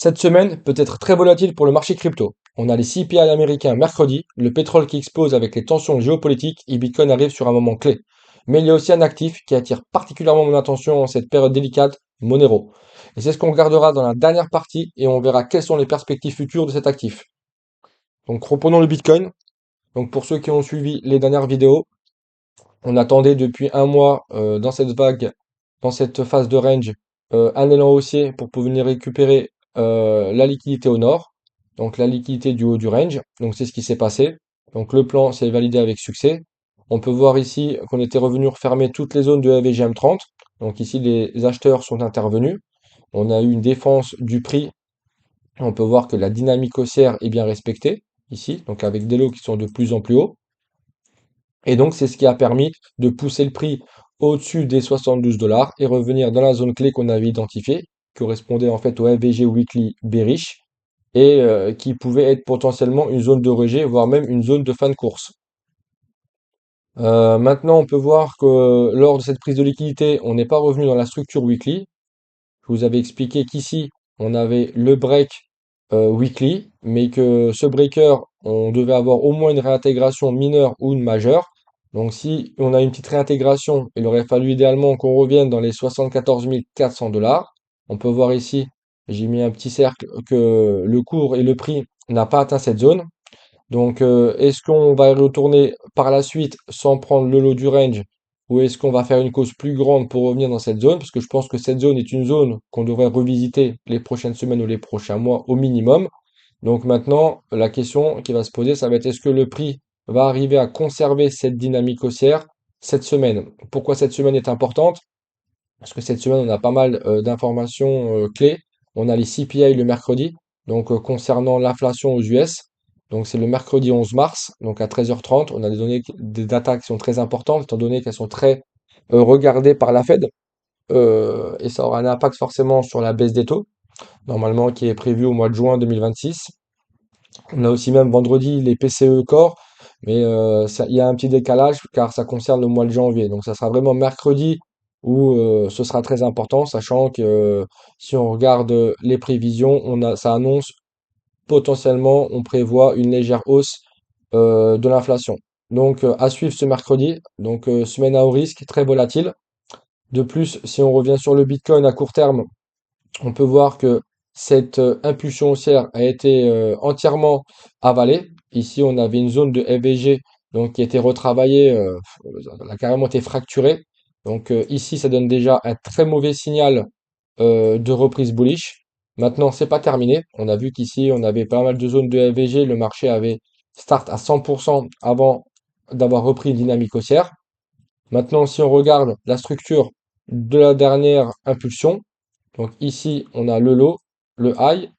Cette semaine peut être très volatile pour le marché crypto. On a les CPI américains mercredi, le pétrole qui explose avec les tensions géopolitiques et Bitcoin arrive sur un moment clé. Mais il y a aussi un actif qui attire particulièrement mon attention en cette période délicate, Monero. Et c'est ce qu'on regardera dans la dernière partie et on verra quelles sont les perspectives futures de cet actif. Donc reprenons le Bitcoin. Donc pour ceux qui ont suivi les dernières vidéos, on attendait depuis un mois dans cette vague, dans cette phase de range, un élan haussier pour pouvoir récupérer la liquidité au nord, donc la liquidité du haut du range. Donc c'est ce qui s'est passé. Donc le plan s'est validé avec succès. On peut voir ici qu'on était revenu refermer toutes les zones de AVGM30. Donc ici les acheteurs sont intervenus. On a eu une défense du prix. On peut voir que la dynamique haussière est bien respectée ici, donc avec des lots qui sont de plus en plus hauts. Et donc, c'est ce qui a permis de pousser le prix au-dessus des 72 dollars et revenir dans la zone clé qu'on avait identifiée, qui correspondait en fait au FVG Weekly Bearish, et qui pouvait être potentiellement une zone de rejet, voire même une zone de fin de course. Maintenant, on peut voir que lors de cette prise de liquidité, on n'est pas revenu dans la structure weekly. Je vous avais expliqué qu'ici, on avait le break weekly, mais que ce breaker, on devait avoir au moins une réintégration mineure ou une majeure. Donc si on a une petite réintégration, il aurait fallu idéalement qu'on revienne dans les 74 400 dollars. On peut voir ici, j'ai mis un petit cercle, que le cours et le prix n'a pas atteint cette zone. Donc, est-ce qu'on va y retourner par la suite sans prendre le lot du range ou est-ce qu'on va faire une cause plus grande pour revenir dans cette zone? Parce que je pense que cette zone est une zone qu'on devrait revisiter les prochaines semaines ou les prochains mois au minimum. Donc maintenant, la question qui va se poser, ça va être est-ce que le prix va arriver à conserver cette dynamique haussière cette semaine? Pourquoi cette semaine est importante? Parce que cette semaine, on a pas mal d'informations clés. On a les CPI le mercredi, donc concernant l'inflation aux US. Donc c'est le mercredi 11 mars, donc à 13h30. On a des données, des datas qui sont très importantes, étant donné qu'elles sont très regardées par la Fed. Et ça aura un impact forcément sur la baisse des taux, normalement qui est prévue au mois de juin 2026. On a aussi même vendredi les PCE Core, mais il y a un petit décalage car ça concerne le mois de janvier. Donc ça sera vraiment mercredi où ce sera très important, sachant que si on regarde les prévisions, ça annonce potentiellement, on prévoit une légère hausse de l'inflation. Donc à suivre ce mercredi, donc semaine à haut risque, très volatile. De plus, si on revient sur le Bitcoin à court terme, on peut voir que cette impulsion haussière a été entièrement avalée. Ici, on avait une zone de FVG donc, qui était retravaillée, elle a carrément été fracturée. Donc ici, ça donne déjà un très mauvais signal de reprise bullish. Maintenant, c'est pas terminé. On a vu qu'ici, on avait pas mal de zones de FVG. Le marché avait start à 100% avant d'avoir repris une dynamique haussière. Maintenant, si on regarde la structure de la dernière impulsion, donc ici, on a le low, le high,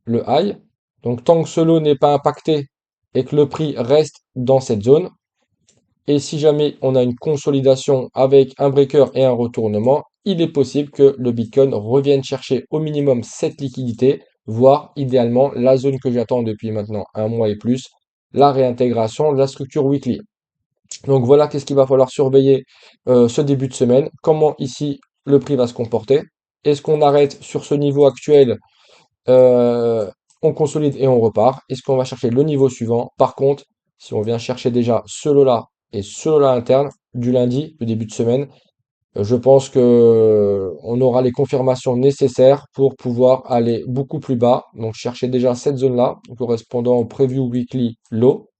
le high. Donc tant que ce lot n'est pas impacté et que le prix reste dans cette zone, et si jamais on a une consolidation avec un breaker et un retournement, il est possible que le Bitcoin revienne chercher au minimum cette liquidité, voire idéalement la zone que j'attends depuis maintenant un mois et plus, la réintégration de la structure weekly. Donc voilà qu'est-ce qu'il va falloir surveiller ce début de semaine. Comment ici le prix va se comporter. Est-ce qu'on arrête sur ce niveau actuel, euh, on consolide et on repart? Est-ce qu'on va chercher le niveau suivant? Par contre, si on vient chercher déjà ce lot-là et ce lot-là interne du lundi, le début de semaine, je pense que on aura les confirmations nécessaires pour pouvoir aller beaucoup plus bas. Donc chercher déjà cette zone-là correspondant au preview weekly low.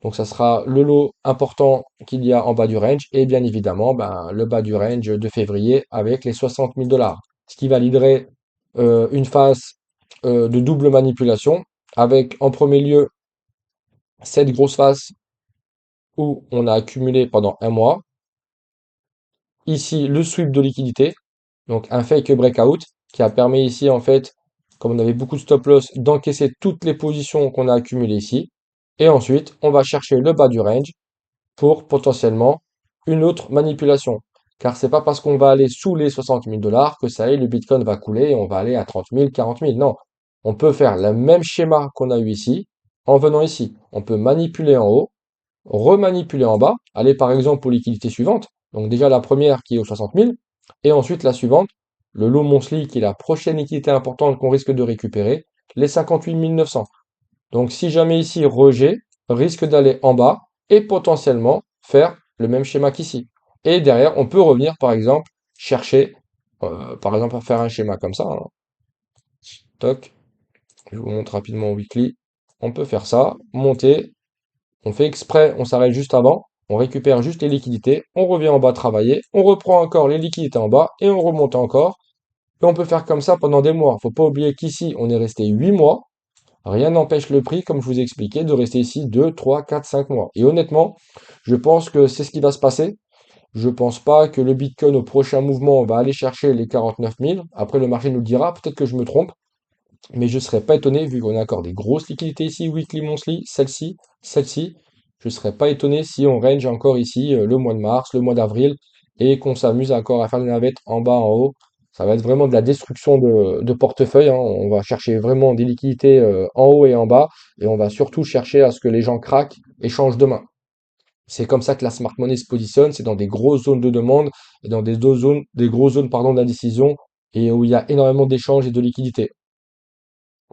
Donc ça sera le lot important qu'il y a en bas du range et bien évidemment ben, le bas du range de février avec les 60 000 dollars. Ce qui validerait une phase de double manipulation avec en premier lieu cette grosse phase où on a accumulé pendant un mois. Ici le sweep de liquidité, donc un fake breakout qui a permis ici en fait, comme on avait beaucoup de stop loss, d'encaisser toutes les positions qu'on a accumulées ici. Et ensuite on va chercher le bas du range pour potentiellement une autre manipulation. Car c'est pas parce qu'on va aller sous les 60 000 dollars que ça y est, le Bitcoin va couler et on va aller à 30 000, 40 000. Non. On peut faire le même schéma qu'on a eu ici en venant ici. On peut manipuler en haut, remanipuler en bas, aller par exemple aux liquidités suivantes. Donc déjà la première qui est aux 60 000 et ensuite la suivante le lot Monthly, qui est la prochaine liquidité importante qu'on risque de récupérer, les 58 900. Donc si jamais ici, rejet, risque d'aller en bas et potentiellement faire le même schéma qu'ici. Et derrière, on peut revenir, par exemple, chercher, par exemple, à faire un schéma comme ça, hein. Toc, je vous montre rapidement en weekly. On peut faire ça, monter, on fait exprès, on s'arrête juste avant, on récupère juste les liquidités, on revient en bas travailler, on reprend encore les liquidités en bas et on remonte encore. Et on peut faire comme ça pendant des mois. Faut pas oublier qu'ici, on est resté 8 mois. Rien n'empêche le prix, comme je vous ai expliqué, de rester ici 2, 3, 4, 5 mois. Et honnêtement, je pense que c'est ce qui va se passer. Je pense pas que le Bitcoin au prochain mouvement va aller chercher les 49 000. Après, le marché nous le dira. Peut-être que je me trompe. Mais je ne serais pas étonné, vu qu'on a encore des grosses liquidités ici, weekly, monthly, celle-ci, celle-ci. Je ne serais pas étonné si on range encore ici le mois de mars, le mois d'avril, et qu'on s'amuse encore à faire des navettes en bas, en haut. Ça va être vraiment de la destruction de portefeuille, hein. On va chercher vraiment des liquidités en haut et en bas, et on va surtout chercher à ce que les gens craquent et changent de main. C'est comme ça que la smart money se positionne, c'est dans des grosses zones de demande et dans des grosses zones, pardon, d'indécision, et où il y a énormément d'échanges et de liquidités.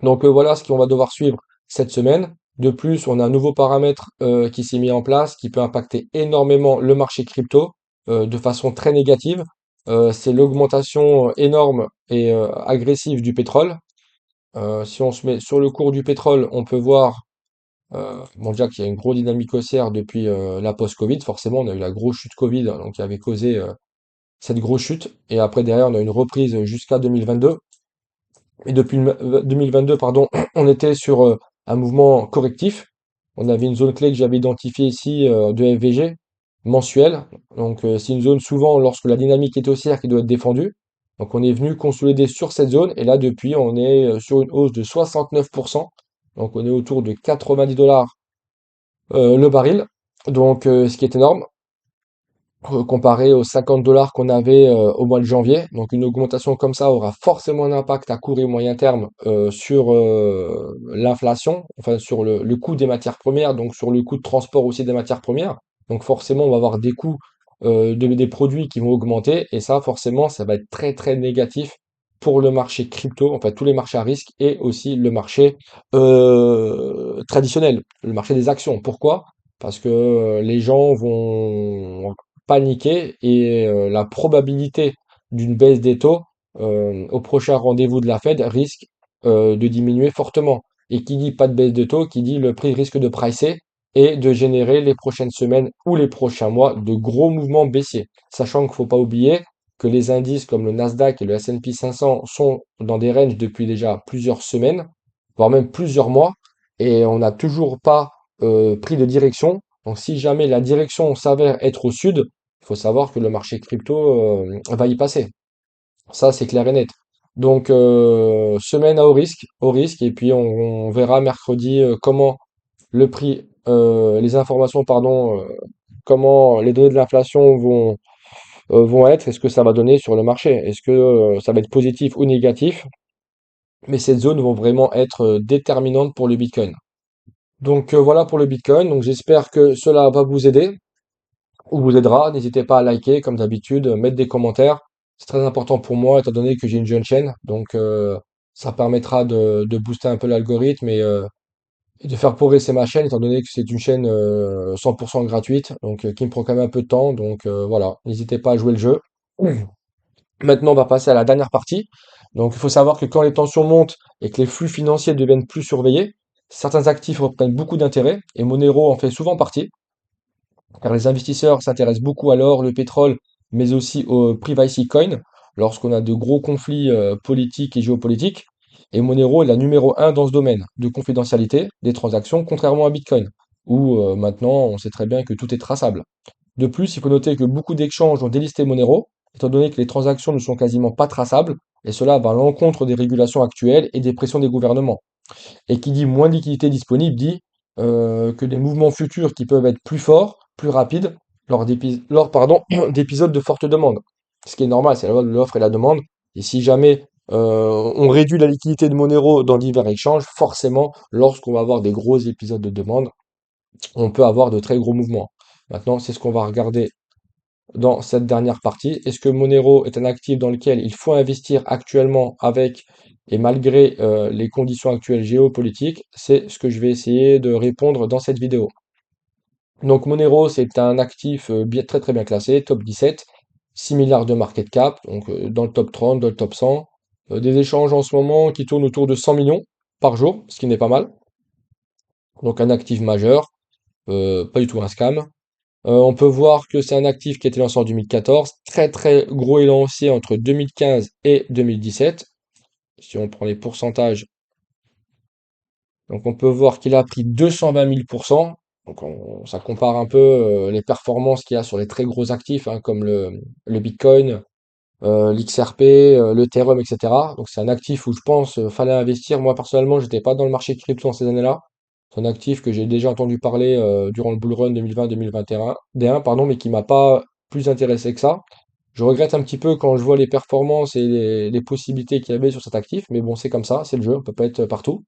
Donc voilà ce qu'on va devoir suivre cette semaine. De plus, on a un nouveau paramètre qui s'est mis en place qui peut impacter énormément le marché crypto de façon très négative. C'est l'augmentation énorme et agressive du pétrole. Si on se met sur le cours du pétrole, on peut voir bon, déjà qu'il y a une grosse dynamique haussière depuis la post-Covid. Forcément, on a eu la grosse chute Covid, hein, donc qui avait causé cette grosse chute. Et après, derrière, on a une reprise jusqu'à 2022. Et depuis 2022, pardon, on était sur un mouvement correctif. On avait une zone clé que j'avais identifiée ici de FVG mensuelle. Donc c'est une zone souvent lorsque la dynamique est haussière qui doit être défendue. Donc on est venu consolider sur cette zone et là depuis on est sur une hausse de 69%. Donc on est autour de 90 dollars le baril. Donc ce qui est énorme comparé aux 50 dollars qu'on avait au mois de janvier. Donc une augmentation comme ça aura forcément un impact à court et moyen terme sur l'inflation, enfin sur le coût des matières premières, donc sur le coût de transport aussi des matières premières. Donc forcément, on va avoir des coûts des produits qui vont augmenter et ça, forcément, ça va être très très négatif pour le marché crypto, enfin tous les marchés à risque et aussi le marché traditionnel, le marché des actions. Pourquoi? Parce que les gens vont paniquer et la probabilité d'une baisse des taux au prochain rendez-vous de la Fed risque de diminuer fortement. Et qui dit pas de baisse de taux, qui dit le prix risque de pricer et de générer les prochaines semaines ou les prochains mois de gros mouvements baissiers. Sachant qu'il ne faut pas oublier que les indices comme le Nasdaq et le S&P 500 sont dans des ranges depuis déjà plusieurs semaines, voire même plusieurs mois, et on n'a toujours pas pris de direction. Donc si jamais la direction s'avère être au sud, il faut savoir que le marché crypto va y passer. Ça, c'est clair et net. Donc, semaine à au risque, et puis on verra mercredi comment le prix, les informations, pardon, comment les données de l'inflation vont être, et ce que ça va donner sur le marché. Est-ce que ça va être positif ou négatif? Mais ces zones vont vraiment être déterminantes pour le Bitcoin. Donc voilà pour le Bitcoin. Donc j'espère que cela va vous aider ou vous aidera. N'hésitez pas à liker, comme d'habitude, mettre des commentaires. C'est très important pour moi, étant donné que j'ai une jeune chaîne. Donc, ça permettra de booster un peu l'algorithme et de faire progresser ma chaîne, étant donné que c'est une chaîne 100% gratuite, donc qui me prend quand même un peu de temps. Donc, voilà, n'hésitez pas à jouer le jeu. Maintenant, on va passer à la dernière partie. Donc, il faut savoir que quand les tensions montent et que les flux financiers deviennent plus surveillés, certains actifs reprennent beaucoup d'intérêt, et Monero en fait souvent partie car les investisseurs s'intéressent beaucoup à l'or, le pétrole, mais aussi au privacy coin, lorsqu'on a de gros conflits politiques et géopolitiques. Et Monero est la numéro un dans ce domaine de confidentialité des transactions, contrairement à Bitcoin, où maintenant on sait très bien que tout est traçable. De plus, il faut noter que beaucoup d'exchanges ont délisté Monero, étant donné que les transactions ne sont quasiment pas traçables, et cela va à l'encontre des régulations actuelles et des pressions des gouvernements. Et qui dit moins de liquidités disponibles dit que des mouvements futurs qui peuvent être plus forts, plus rapides, pardon, d'épisodes de forte demande. Ce qui est normal, c'est la loi de l'offre et la demande. Et si jamais on réduit la liquidité de Monero dans divers échanges, forcément, lorsqu'on va avoir des gros épisodes de demande, on peut avoir de très gros mouvements. Maintenant, c'est ce qu'on va regarder dans cette dernière partie. Est-ce que Monero est un actif dans lequel il faut investir actuellement avec et malgré les conditions actuelles géopolitiques? C'est ce que je vais essayer de répondre dans cette vidéo. Donc Monero, c'est un actif très très bien classé, top 17, 6 milliards de market cap, donc dans le top 30, dans le top 100. Des échanges en ce moment qui tournent autour de 100 millions par jour, ce qui n'est pas mal. Donc un actif majeur, pas du tout un scam. On peut voir que c'est un actif qui a été lancé en 2014, très très gros élan haussier entre 2015 et 2017. Si on prend les pourcentages, donc on peut voir qu'il a pris 220 000%. Donc ça compare un peu les performances qu'il y a sur les très gros actifs, hein, comme le Bitcoin, l'XRP, l'Ethereum, etc. Donc c'est un actif où je pense fallait investir. Moi personnellement, j'étais pas dans le marché crypto en ces années-là. C'est un actif que j'ai déjà entendu parler durant le bull run 2020-2021, pardon, mais qui m'a pas plus intéressé que ça. Je regrette un petit peu quand je vois les performances et les possibilités qu'il y avait sur cet actif, mais bon, c'est comme ça, c'est le jeu, on peut pas être partout.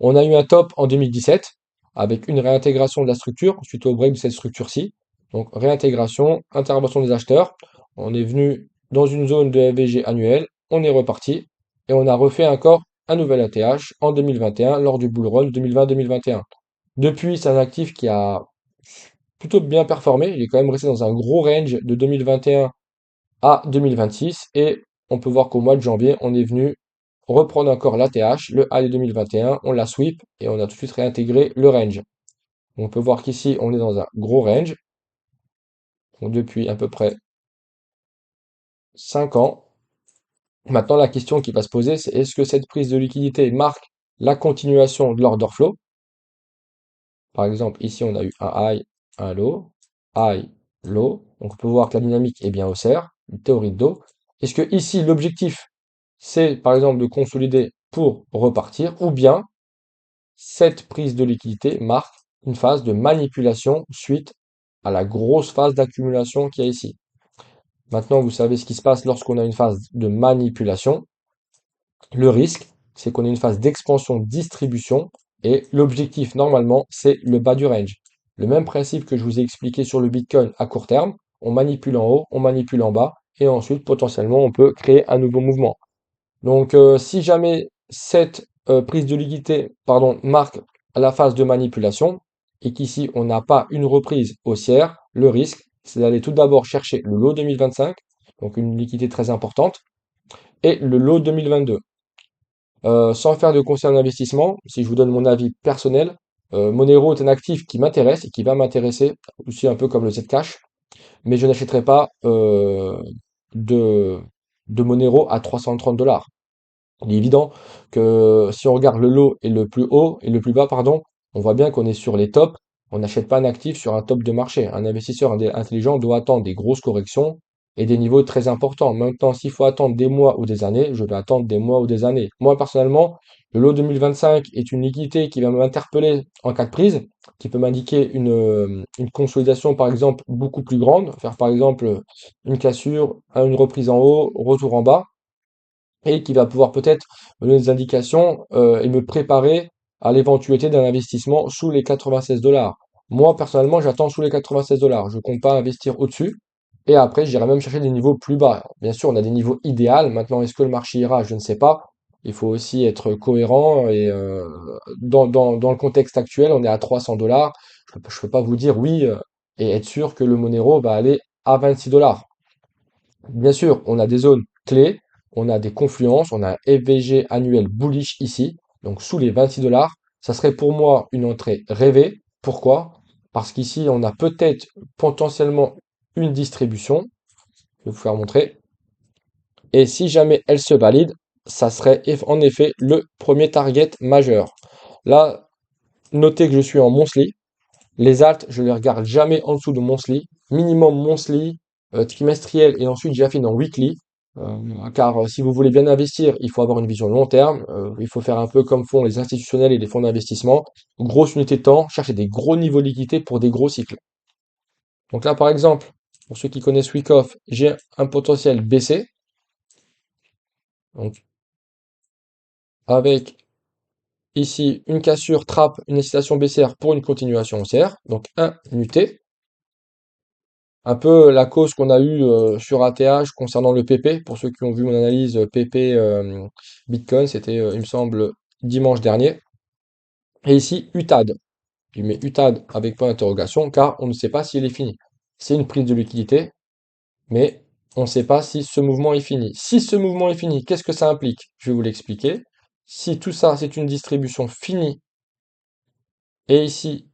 On a eu un top en 2017 avec une réintégration de la structure suite au break de cette structure-ci. Donc réintégration, intervention des acheteurs. On est venu dans une zone de FVG annuelle, on est reparti et on a refait encore un nouvel ATH en 2021 lors du bull run 2020-2021. Depuis, c'est un actif qui a plutôt bien performé. Il est quand même resté dans un gros range de 2021 à 2026 et on peut voir qu'au mois de janvier, on est venu reprendre encore l'ATH, le high de 2021, on l'a sweep et on a tout de suite réintégré le range. On peut voir qu'ici, on est dans un gros range, donc depuis à peu près 5 ans. Maintenant, la question qui va se poser, c'est est-ce que cette prise de liquidité marque la continuation de l'order flow? Par exemple, ici, on a eu un high, un low, high, low. Donc, on peut voir que la dynamique est bien haussière, une théorie de dos. Est-ce que ici, l'objectif, c'est par exemple de consolider pour repartir, ou bien cette prise de liquidité marque une phase de manipulation suite à la grosse phase d'accumulation qu'il y a ici. Maintenant, vous savez ce qui se passe lorsqu'on a une phase de manipulation. Le risque, c'est qu'on ait une phase d'expansion-distribution et l'objectif, normalement, c'est le bas du range. Le même principe que je vous ai expliqué sur le Bitcoin à court terme, on manipule en haut, on manipule en bas et ensuite, potentiellement, on peut créer un nouveau mouvement. Donc, si jamais cette prise de liquidité, pardon, marque la phase de manipulation et qu'ici on n'a pas une reprise haussière, le risque, c'est d'aller tout d'abord chercher le lot 2025, donc une liquidité très importante, et le lot 2022. Sans faire de conseil d'investissement, si je vous donne mon avis personnel, Monero est un actif qui m'intéresse et qui va m'intéresser aussi un peu comme le Zcash, mais je n'achèterai pas de, de Monero à 330 $. Il est évident que si on regarde le lot et le plus haut et le plus bas, pardon, on voit bien qu'on est sur les tops. On n'achète pas un actif sur un top de marché. Un investisseur intelligent doit attendre des grosses corrections et des niveaux très importants. Maintenant, s'il faut attendre des mois ou des années, je vais attendre des mois ou des années. Moi, personnellement, le lot 2025 est une liquidité qui va m'interpeller en cas de prise, qui peut m'indiquer une consolidation, par exemple, beaucoup plus grande, faire par exemple une cassure, une reprise en haut, retour en bas et qui va pouvoir peut-être me donner des indications et me préparer à l'éventualité d'un investissement sous les 96 $. Moi, personnellement, j'attends sous les 96 $. Je compte pas investir au-dessus. Et après, j'irai même chercher des niveaux plus bas. Bien sûr, on a des niveaux idéaux. Maintenant, est-ce que le marché ira? Je ne sais pas. Il faut aussi être cohérent et dans le contexte actuel, on est à 300 $. Je peux pas vous dire oui et être sûr que le Monero va aller à 26 $. Bien sûr, on a des zones clés, on a des confluences, on a un FVG annuel bullish ici, donc sous les 26 $. Ça serait pour moi une entrée rêvée. Pourquoi? Parce qu'ici, on a peut-être potentiellement une distribution. Je vais vous faire montrer. Et si jamais elle se valide, ça serait en effet le premier target majeur. Là, notez que je suis en monthly. Les alts, je les regarde jamais en dessous de monthly. Minimum monthly, trimestriel et ensuite j'affine en weekly. Car si vous voulez bien investir, il faut avoir une vision long terme. Il faut faire un peu comme font les institutionnels et les fonds d'investissement. Grosse unité de temps, chercher des gros niveaux de liquidité pour des gros cycles. Donc là, par exemple, pour ceux qui connaissent Wyckoff, j'ai un potentiel baissé. Donc avec ici une cassure, trappe, une incitation baissière pour une continuation haussière. Donc un UT. Un peu la cause qu'on a eue sur ATH concernant le PP. Pour ceux qui ont vu mon analyse PP Bitcoin, c'était, il me semble, dimanche dernier. Et ici, UTAD. Je mets UTAD avec point d'interrogation car on ne sait pas s'il est fini. C'est une prise de liquidité, mais on ne sait pas si ce mouvement est fini. Si ce mouvement est fini, qu'est-ce que ça implique? Je vais vous l'expliquer. Si tout ça, c'est une distribution finie, et ici,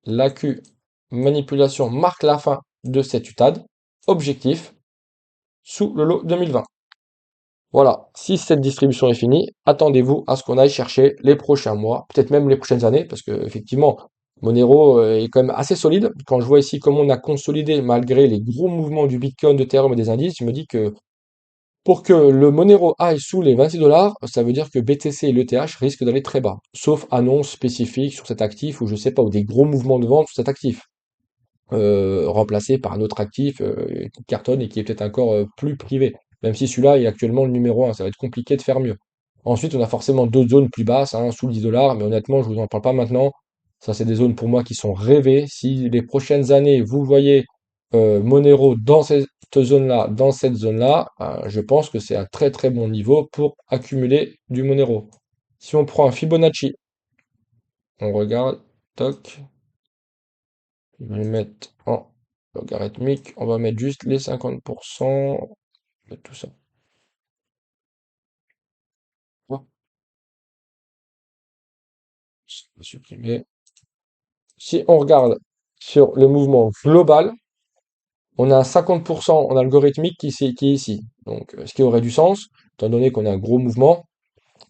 l'AQ manipulation marque la fin de cette UTAD, objectif, sous le lot 2020. Voilà, si cette distribution est finie, attendez-vous à ce qu'on aille chercher les prochains mois, peut-être même les prochaines années, parce que effectivement, Monero est quand même assez solide. Quand je vois ici comment on a consolidé malgré les gros mouvements du Bitcoin, de Ethereum et des indices, je me dis que pour que le Monero aille sous les 26 dollars, ça veut dire que BTC et l'ETH risquent d'aller très bas, sauf annonce spécifique sur cet actif ou je sais pas, ou des gros mouvements de vente sur cet actif, remplacé par un autre actif qui cartonne et qui est peut-être encore plus privé. Même si celui-là est actuellement le numéro un, ça va être compliqué de faire mieux. Ensuite, on a forcément d'autres zones plus basses, hein, sous le 10 dollars, mais honnêtement, je vous en parle pas maintenant. Ça, c'est des zones pour moi qui sont rêvées. Si les prochaines années, vous voyez Monero dans cette zone-là, dans cette zone-là, je pense que c'est un très très bon niveau pour accumuler du Monero. Si on prend un Fibonacci, on regarde, toc, je vais le mettre en logarithmique, on va mettre juste les 50% de tout ça. Hop, on va supprimer. Si on regarde sur le mouvement global, on a 50% en algorithmique qui est ici. Donc, ce qui aurait du sens, étant donné qu'on a un gros mouvement,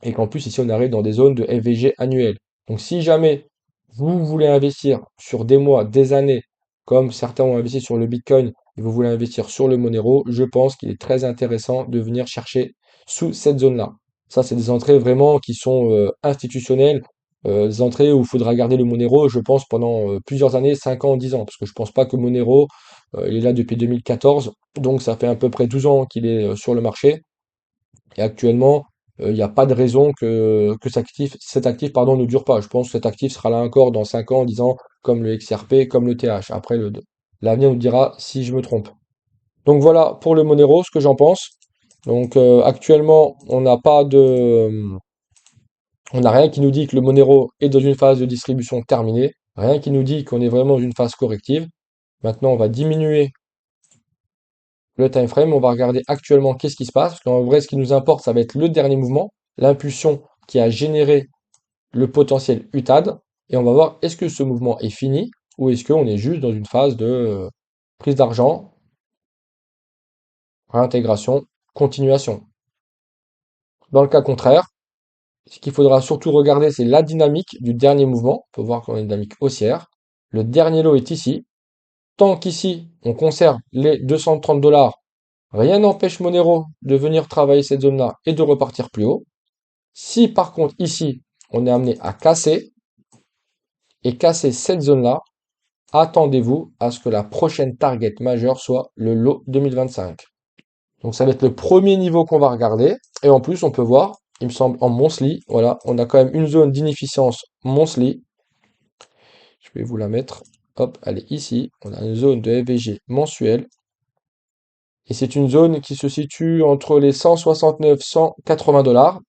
et qu'en plus ici on arrive dans des zones de FVG annuelles. Donc si jamais vous voulez investir sur des mois, des années, comme certains ont investi sur le Bitcoin, et vous voulez investir sur le Monero, je pense qu'il est très intéressant de venir chercher sous cette zone-là. Ça, c'est des entrées vraiment qui sont institutionnelles, des entrées où il faudra garder le Monero, je pense, pendant plusieurs années, 5 ans, 10 ans, parce que je pense pas que Monero, il est là depuis 2014, donc ça fait à peu près 12 ans qu'il est sur le marché. Et actuellement, il n'y a pas de raison que cet actif pardon, ne dure pas. Je pense que cet actif sera là encore dans 5 ans, 10 ans, comme le XRP, comme le TH. Après, l'avenir nous dira si je me trompe. Donc voilà pour le Monero, ce que j'en pense. Donc actuellement, on n'a rien qui nous dit que le Monero est dans une phase de distribution terminée. Rien qui nous dit qu'on est vraiment dans une phase corrective. Maintenant, on va diminuer le time frame, on va regarder actuellement qu'est-ce qui se passe, parce qu'en vrai, ce qui nous importe, ça va être le dernier mouvement, l'impulsion qui a généré le potentiel UTAD, et on va voir est-ce que ce mouvement est fini, ou est-ce qu'on est juste dans une phase de prise d'argent, réintégration, continuation. Dans le cas contraire, ce qu'il faudra surtout regarder, c'est la dynamique du dernier mouvement. On peut voir qu'on a une dynamique haussière. Le dernier lot est ici. Tant qu'ici, on conserve les 230 dollars, rien n'empêche Monero de venir travailler cette zone-là et de repartir plus haut. Si par contre ici, on est amené à casser et casser cette zone-là, attendez-vous à ce que la prochaine target majeure soit le lot 2025. Donc ça va être le premier niveau qu'on va regarder. Et en plus, on peut voir, il me semble, en monthly, voilà, on a quand même une zone d'inefficience monthly. Je vais vous la mettre. Hop, elle est ici. On a une zone de FVG mensuelle. Et c'est une zone qui se situe entre les 169 et 180 dollars.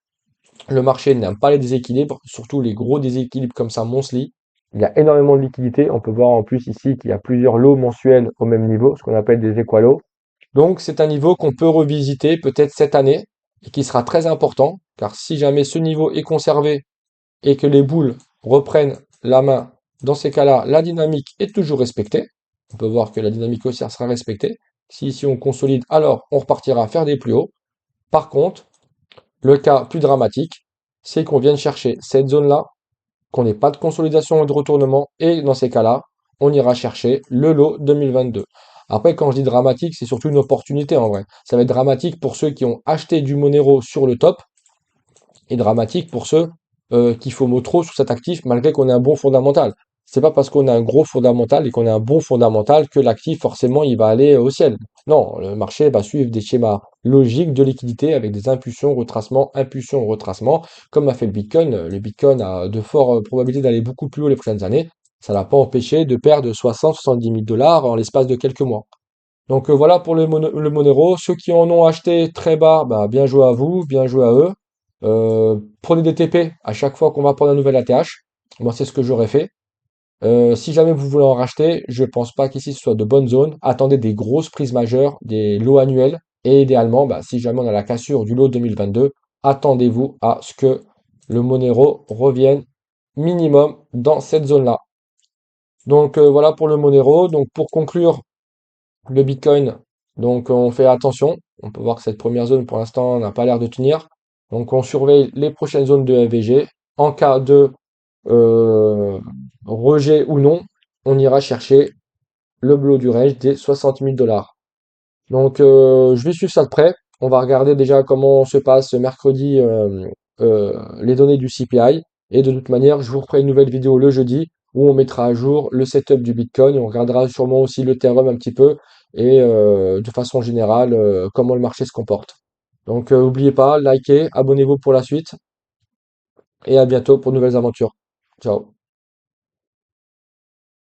Le marché n'aime pas les déséquilibres, surtout les gros déséquilibres comme ça, monthly. Il y a énormément de liquidités. On peut voir en plus ici qu'il y a plusieurs lots mensuels au même niveau, ce qu'on appelle des équalos. Donc c'est un niveau qu'on peut revisiter peut-être cette année et qui sera très important, car si jamais ce niveau est conservé et que les boules reprennent la main, dans ces cas-là, la dynamique est toujours respectée. On peut voir que la dynamique haussière sera respectée. Si ici on consolide, alors on repartira faire des plus hauts. Par contre, le cas plus dramatique, c'est qu'on vienne chercher cette zone-là, qu'on n'ait pas de consolidation et de retournement, et dans ces cas-là, on ira chercher le lot 2022. Après, quand je dis dramatique, c'est surtout une opportunité en vrai. Ça va être dramatique pour ceux qui ont acheté du Monero sur le top, et dramatique pour ceux qui FOMO trop sur cet actif, malgré qu'on ait un bon fondamental. C'est pas parce qu'on a un gros fondamental et qu'on a un bon fondamental que l'actif, forcément, il va aller au ciel. Non, le marché va suivre des schémas logiques de liquidité avec des impulsions, retracement, comme a fait le Bitcoin. Le Bitcoin a de fortes probabilités d'aller beaucoup plus haut les prochaines années. Ça l'a pas empêché de perdre 60-70 000 dollars en l'espace de quelques mois. Donc voilà pour le Monero. Ceux qui en ont acheté très bas, bah, bien joué à vous, bien joué à eux. Prenez des TP à chaque fois qu'on va prendre un nouvel ATH. Moi, c'est ce que j'aurais fait. Si jamais vous voulez en racheter, je pense pas qu'ici ce soit de bonnes zones. Attendez des grosses prises majeures, des lots annuels. Et idéalement, bah, si jamais on a la cassure du lot 2022, attendez-vous à ce que le Monero revienne minimum dans cette zone-là. Donc voilà pour le Monero. Donc pour conclure, le Bitcoin, donc on fait attention. On peut voir que cette première zone pour l'instant n'a pas l'air de tenir. Donc on surveille les prochaines zones de FVG. En cas de euh, rejet ou non, on ira chercher le bloc du range des 60 000 $. Donc je vais suivre ça de près. On va regarder déjà comment se passe mercredi les données du CPI. Et de toute manière, je vous ferai une nouvelle vidéo le jeudi où on mettra à jour le setup du Bitcoin. On regardera sûrement aussi l'Ethereum un petit peu et de façon générale comment le marché se comporte. Donc n'oubliez pas, likez, abonnez-vous pour la suite et à bientôt pour de nouvelles aventures. Ciao.